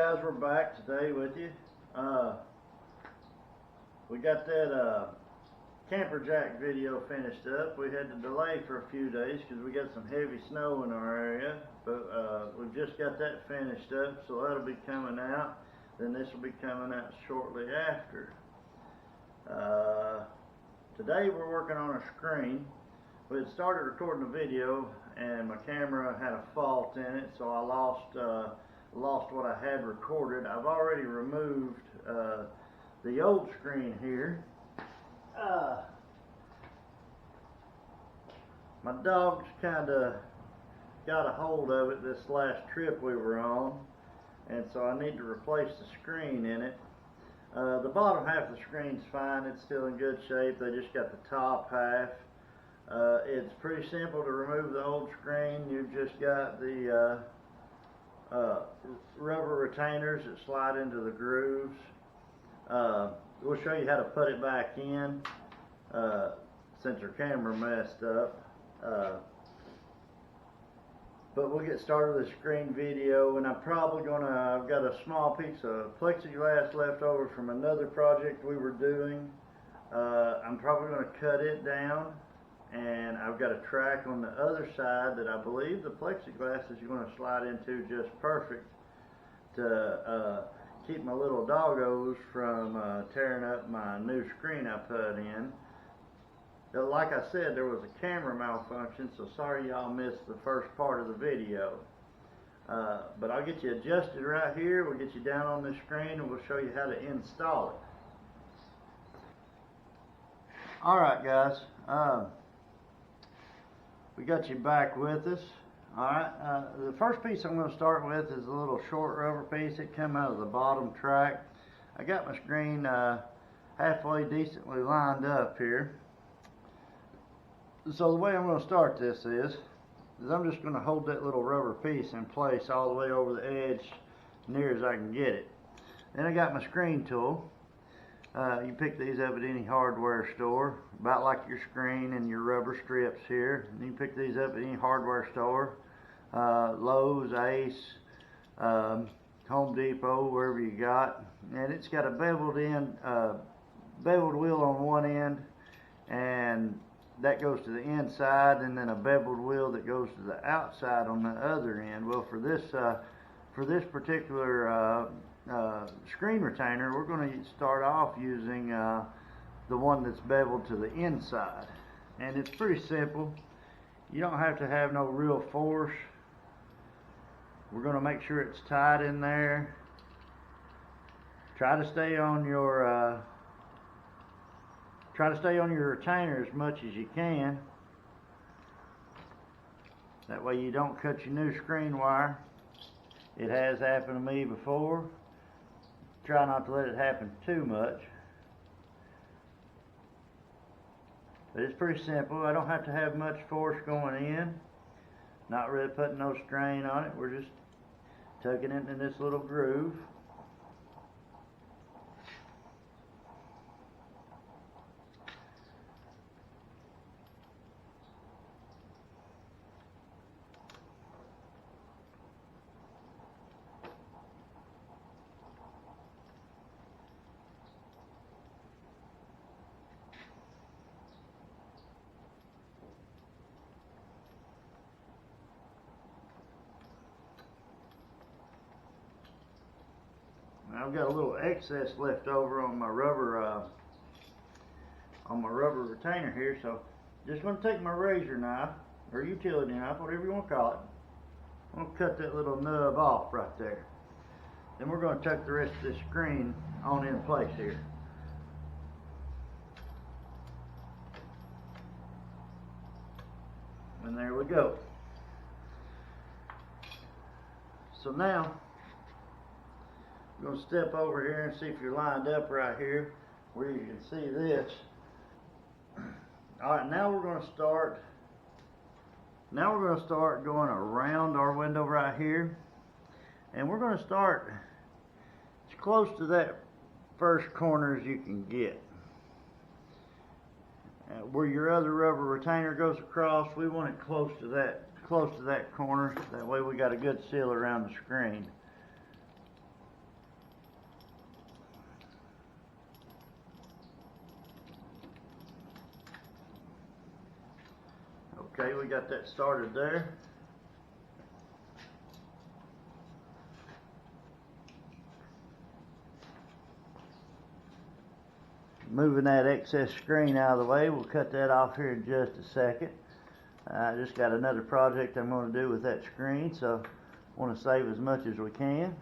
guys, we're back today with you. We got that camper jack video finished up. We had to delay for a few days because we got some heavy snow in our area, but we've just got that finished up, so that'll be coming out. Then this will be coming out shortly after. Today we're working on a screen. We had started recording the video and my camera had a fault in it, so I lost what I had recorded. I've already removed the old screen here. My dog's kind of got a hold of it this last trip we were on, and so I need to replace the screen in it. The bottom half of the screen's fine, it's still in good shape. They just got the top half. It's pretty simple to remove the old screen. You've just got the rubber retainers that slide into the grooves. We'll show you how to put it back in since our camera messed up. But we'll get started with the screen video, and I've got a small piece of plexiglass left over from another project we were doing. I'm probably going to cut it down, and I've got a track on the other side that I believe the plexiglass is going to slide into just perfect to keep my little doggos from tearing up my new screen I put in. Like I said, there was a camera malfunction, so sorry y'all missed the first part of the video. But I'll get you adjusted right here. We'll get you down on the screen and we'll show you how to install it. Alright guys, we got you back with us. Alright, the first piece I'm going to start with is a little short rubber piece that came out of the bottom track. I got my screen halfway decently lined up here. So the way I'm going to start this is I'm just going to hold that little rubber piece in place all the way over the edge, near as I can get it. Then I got my screen tool. You pick these up at any hardware store, about like your screen and your rubber strips here. You can pick these up at any hardware store, Lowe's, Ace, Home Depot, wherever you got. And it's got a beveled wheel on one end, and that goes to the inside, and then a beveled wheel that goes to the outside on the other end. Well, for this particular screen retainer, we're going to start off using the one that's beveled to the inside, and it's pretty simple. You don't have to have no real force. We're going to make sure it's tight in there. Try to stay on your retainer as much as you can. That way you don't cut your new screen wire. It has happened to me before. Try not to let it happen too much. But it's pretty simple. I don't have to have much force going in. Not really putting no strain on it. We're just tucking it in this little groove. I've got a little excess left over on my rubber retainer here, so just going to take my razor knife or utility knife, whatever you want to call it. I'm going to cut that little nub off right there. Then we're going to tuck the rest of this screen on in place here. And there we go. So now I'm going to step over here and see if you're lined up right here where you can see this. Alright, now we're going to start going around our window right here, and we're going to start as close to that first corner as you can get. Where your other rubber retainer goes across, we want it close to that corner. That way we got a good seal around the screen. Okay, we got that started there. Moving that excess screen out of the way, we'll cut that off here in just a second. I just got another project I'm going to do with that screen, so I want to save as much as we can.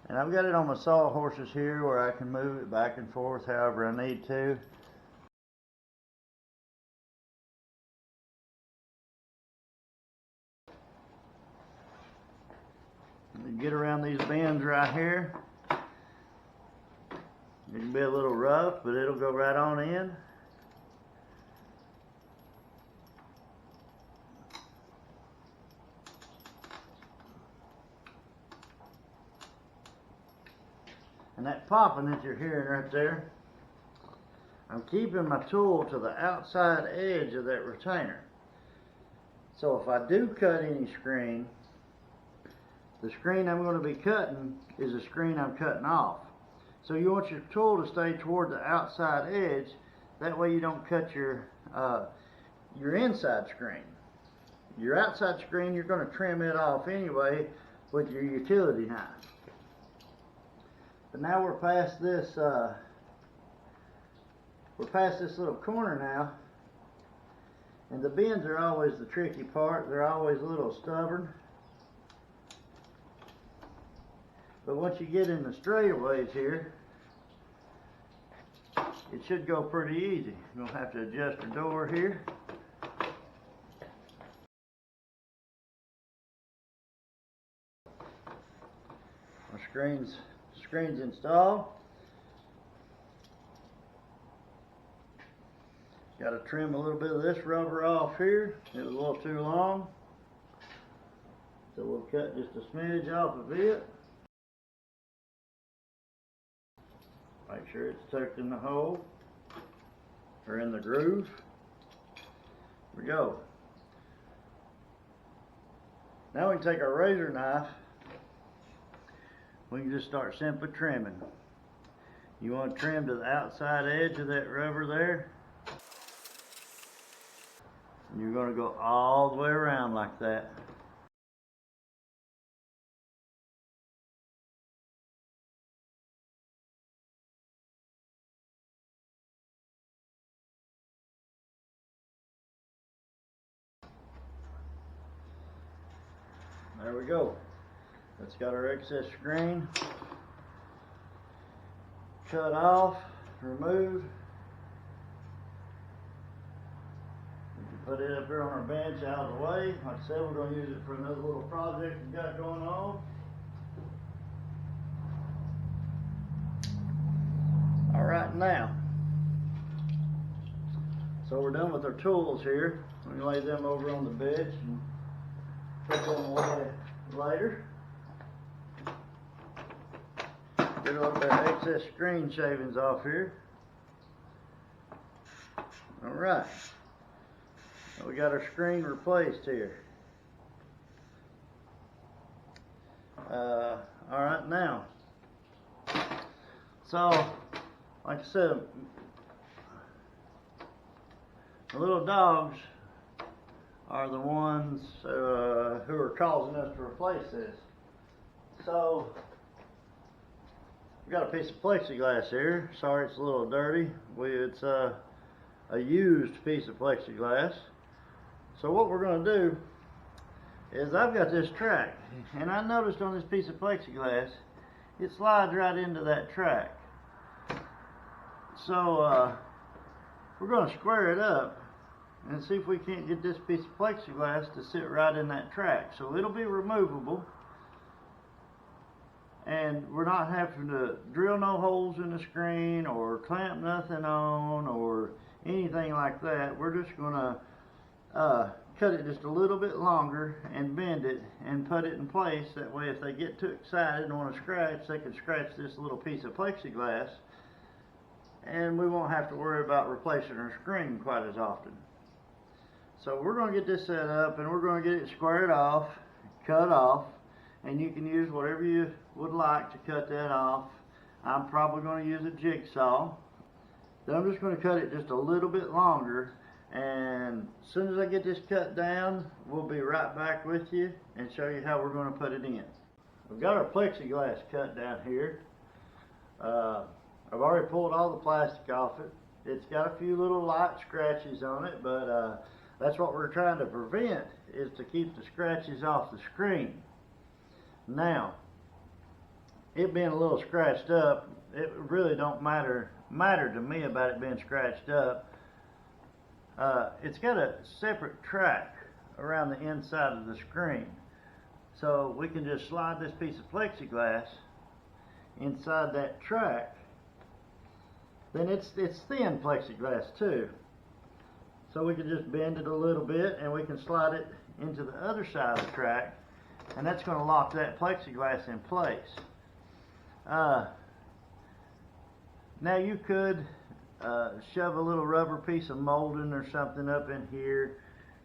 And I've got it on my sawhorses here where I can move it back and forth however I need to. Get around these bends right here. It can be a little rough, but it'll go right on in. And that popping that you're hearing right there, I'm keeping my tool to the outside edge of that retainer. So if I do cut any screen, the screen I'm going to be cutting is the screen I'm cutting off. So you want your tool to stay toward the outside edge. That way you don't cut your inside screen. Your outside screen, you're going to trim it off anyway with your utility knife. But now we're past this little corner now, and the bends are always the tricky part. They're always a little stubborn. But once you get in the straightaways here, it should go pretty easy. You're going to have to adjust your door here. Our screen's installed. Got to trim a little bit of this rubber off here. It was a little too long. So we'll cut just a smidge off of it. Make sure it's tucked in the hole or in the groove. Here we go. Now we can take our razor knife. We can just start simply trimming. You want to trim to the outside edge of that rubber there. And you're going to go all the way around like that. There we go. That's got our excess screen cut off, removed. We can put it up here on our bench out of the way. Like I said, we're going to use it for another little project we've got going on. All right, now. So we're done with our tools here. We can lay them over on the bench and put them away later. Get all that excess screen shavings off here. Alright. We got our screen replaced here. Alright, now. So, like I said, the little dogs are the ones who are causing us to replace this. So, we got a piece of plexiglass here. Sorry it's a little dirty. It's a used piece of plexiglass. So what we're going to do is I've got this track, and I noticed on this piece of plexiglass it slides right into that track. So we're going to square it up and see if we can't get this piece of plexiglass to sit right in that track. So it'll be removable, and we're not having to drill no holes in the screen or clamp nothing on or anything like that. We're just going to cut it just a little bit longer and bend it and put it in place. That way if they get too excited and want to scratch, they can scratch this little piece of plexiglass, and we won't have to worry about replacing our screen quite as often. So we're going to get this set up, and we're going to get it squared off, cut off, and you can use whatever you would like to cut that off. I'm probably going to use a jigsaw Then I'm just going to cut it just a little bit longer, and as soon as I get this cut down, we'll be right back with you and show you how we're going to put it in. We've got our plexiglass cut down here. I've already pulled all the plastic off it. It's got a few little light scratches on it, but that's what we're trying to prevent, is to keep the scratches off the screen. Now, it being a little scratched up, it really don't matter to me about it being scratched up. It's got a separate track around the inside of the screen, so we can just slide this piece of plexiglass inside that track. Then it's thin plexiglass too, so we can just bend it a little bit and we can slide it into the other side of the track, and that's going to lock that plexiglass in place. Now you could shove a little rubber piece of molding or something up in here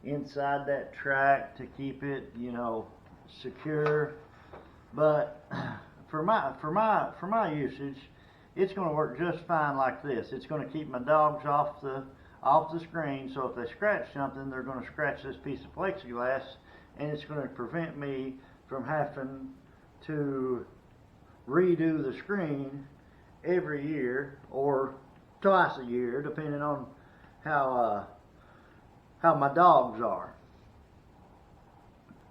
inside that track to keep it, you know, secure. But for my usage, it's going to work just fine like this. It's going to keep my dogs off the screen, so if they scratch something, they're going to scratch this piece of plexiglass, and it's going to prevent me from having to redo the screen every year or twice a year, depending on how my dogs are.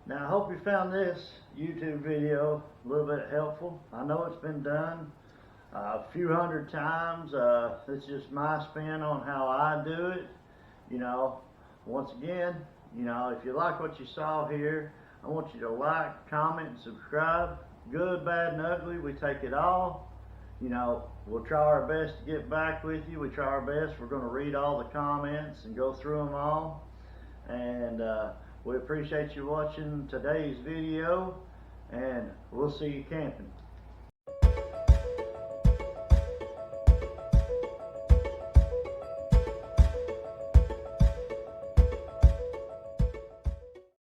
Now, I hope you found this YouTube video a little bit helpful. I know it's been done a few hundred times. It's just my spin on how I do it. You know, once again, you know, if you like what you saw here, I want you to like, comment, and subscribe. Good, bad, and ugly, we take it all. You know, we'll try our best to get back with you. We try our best. We're going to read all the comments and go through them all. And we appreciate you watching today's video, and we'll see you camping.